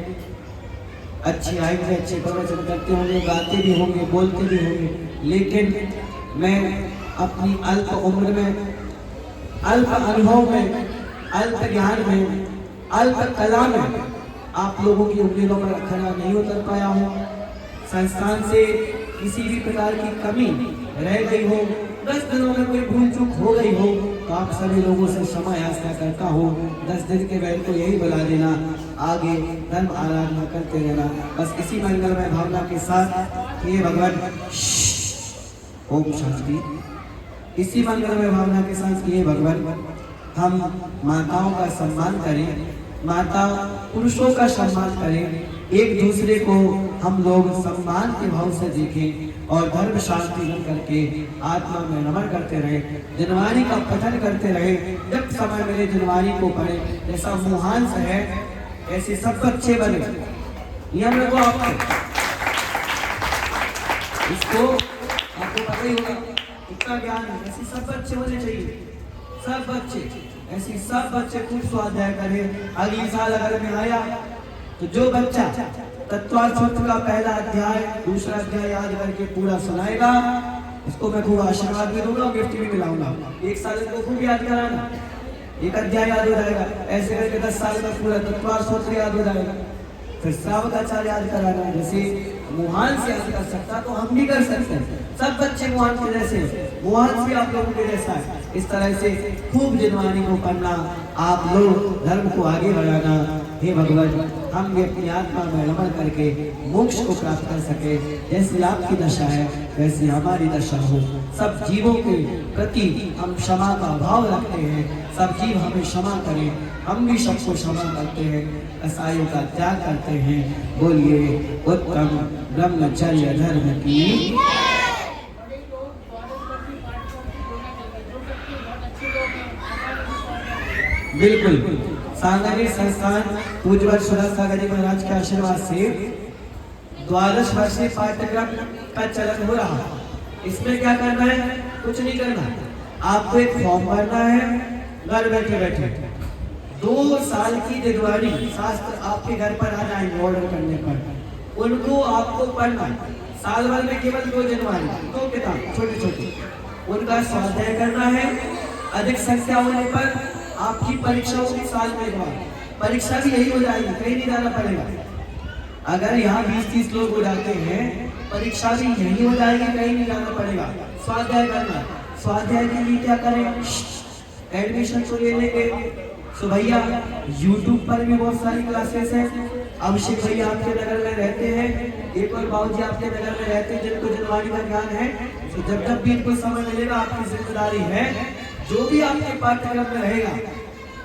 अच्छे आएंगे, अच्छे प्रवचन करते होंगे, गाते भी होंगे, बोलते भी होंगे, लेकिन मैं अपनी अल्प उम्र में, अल्प अनुभव में, अल्प ज्ञान में, अल्प कला में आप लोगों की उम्मीदों पर खरा नहीं उतर पाया हूँ। संस्थान से किसी भी प्रकार की कमी रह गई हो, 10 दिनों में कोई भूल चूक हो गई हो तो आप सभी लोगों से क्षमा याचना करता हूँ। 10 दिन के बैठ को यही बुला देना, आगे धर्म आराधना करते रहना। बस इसी मंगलमय भावना के साथ हे भगवान ओम शांति, इसी मंगलमय भावना के साथ हे भगवान हम माताओं का सम्मान करें, माता पुरुषों का सम्मान करें, एक दूसरे को हम लोग सम्मान के भाव से देखें और धर्म शांति करके आत्मा में नमन करते रहे, जनवाणी का पठन करते रहे। जब समय मिले जनवाणी को पढ़े, जैसा मुहांस है ऐसे सब बच्चे बने। नियम रखो आपको, इसको आपको पता ही होगा कितना ज्ञान है। ऐसे सब बच्चे होने चाहिए, सब बच्चे, ऐसे सब बच्चे खूब स्वाध्याय करें। अगले साल अगर मैं आया तो जो बच्चा तत्वार्थ सूत्र का पहला अध्याय, दूसरा अध्याय याद करके पूरा सुनाएगा, उसको मैं खूब आशीर्वाद भी दूंगा, गिफ्ट भी मिलाऊंगा। एक साल को खूब याद कराना, एक अध्याय याद हो जाएगा, ऐसे करके 10 साल में पूरा तत्वार्थ सूत्र याद हो जाएगा। फिर श्रावकाचार्य याद कराना, जैसे मुहान से याद कर सकता तो हम भी कर सकते हैं। सब बच्चे मुहान के जैसे, मुहान भी आप लोगों के जैसा है। इस तरह से खूब जनवाणी को पढ़ना, आप लोग धर्म को आगे बढ़ाना। हे भगवान, हम भी अपनी आत्मा में रमण करके मोक्ष को प्राप्त कर सके। जैसी आपकी दशा है वैसी हमारी दशा हो। सब जीवों के प्रति हम क्षमा का भाव रखते हैं, सब जीव हमें क्षमा करें, हम भी सबको क्षमा करते हैं, कसाईयों का त्याग करते हैं। बोलिए उत्तम ब्रह्मचर्य धर्म की। बिल्कुल, सांगानेर संस्थान पूज्यवर सुरत सागर जी महाराज के आशीर्वाद से 12 वर्षीय पाठ्यक्रम का चलन हो रहा है। इसमें क्या करना है? कुछ नहीं करना, आपको एक फॉर्म भरना है, घर बैठे बैठे 2 साल की जनवाणी शास्त्र आपके घर पर आ जाएंगे ऑर्डर करने पर, उनको आपको पढ़ना। साल भर में केवल 2 जनवाणी, 2 किताब छोटी छोटी, उनका स्वाध्याय करना है। अधिक संख्या होने पर आपकी परीक्षा होगी साल में एक बार, परीक्षा भी यही हो जाएगी, कहीं नहीं जाना पड़ेगा। अगर यहाँ 20-30 लोग हो जाते हैं, परीक्षा भी यही हो जाएगी, कहीं नहीं जाना पड़ेगा। स्वाध्याय करना, स्वाध्याय के लिए क्या करें? एडमिशन तो ले लेंगे। तो भैया YouTube पर भी बहुत सारी क्लासेस हैं। अभिषेक भैया आपके नगर में रहते हैं, एक और बाबू जी आपके नगर में रहते हैं जिनको जनवाणी का ज्ञान है। तो जब भी इनको समय मिलेगा, आपकी जिम्मेदारी है, जो भी आपके पाठ्यक्रम में रहेगा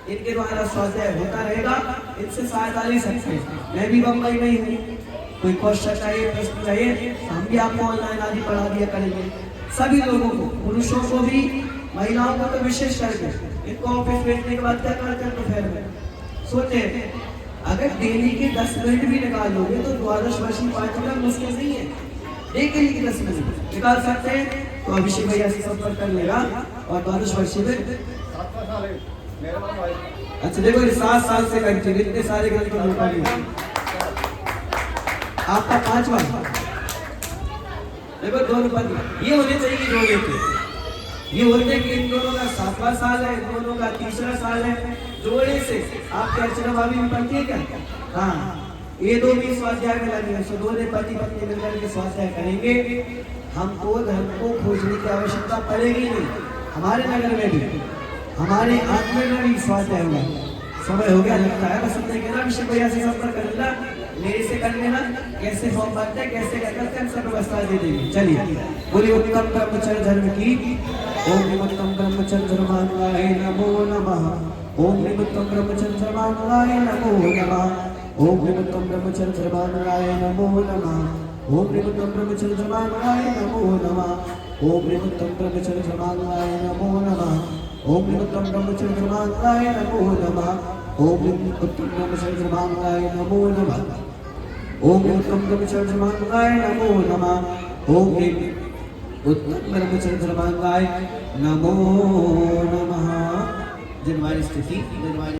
इनके द्वारा स्वाध्याय होता रहेगा, इनसे सहायता ले सकते हैं। मैं भी बम्बई में ही हूँ, कोई क्वेश्चन चाहिए, प्रश्न चाहिए, हम भी आपको ऑनलाइन आदि पढ़ा दिया करेंगे। सभी लोगों को, पुरुषों को भी, महिलाओं को तो विशेष करके। इनको ऑफिस भेजने के बाद क्या करते हैं दोपहर में? सोचे अगर डेली के 10 मिनट भी निकाल लोगे तो 12 वर्षीय पाठ्यक्रम मुश्किल नहीं है। डेली के 10 मिनट निकाल सकते हैं तो अभिषेक भैया से संपर्क कर लेगा। और 12 वर्षीय में 7 साल है मेरा भाई। अच्छा देखो, 7 साल से कंटिन्यू इतने सारे घर के मौका नहीं, आपका 5वां। देखो दोनों पद ये होने चाहिए, जो लेते ये होते कि इन दोनों का 7वां साल है, इन दोनों का 3रा साल है। जोड़े से आपके अर्चना भाभी में पढ़ती है क्या? हाँ, ये 2 भी स्वाध्याय में लगे हैं। दोनों पति पत्नी मिलकर के स्वाध्याय करेंगे। हमको धर्म को खोजने की आवश्यकता पड़ेगी नहीं। हमारे नगर में भी हमारे आत्मा में भी स्वाध्याय होगा। समय हो गया लगता है, बस अपने कहना विषय भैया से संपर्क कर लेना, मेरे से कर लेना, कैसे फॉर्म भरते हैं कैसे क्या करते हैं हम सब व्यवस्था दे देंगे। चलिए बोलिए उत्तम ब्रह्मचर्य धर्म की। ओम उत्तम ब्रह्मचर्य धर्मानुगाय नमो नमः। ओम उत्तम ब्रह्मचर्य धर्मानुगाय नमो नमः। ओम उत्तम ब्रह्मचर्य धर्मानुगाय नमो नमः। ओम उत्तम ब्रह्मचर्य धर्मानुगाय नमो नमः। ओम उत्तम ब्रह्मचर्य धर्मानुगाय नमो नमः। ओम उत्तम ब्रह्मचर्य धर्मानुगाय नमो नमः। ओम उत्तम ब्रह्मचर्य धर्मानुगाय नमो नमः। ओम उत्तम ब्रह्मचर्य धर्मानुगाय नमो नमः। ओम उत्तम ब्रह्मचर्य धर्मानुगाय नमो नमः। जनवारी स्थिति जनवारी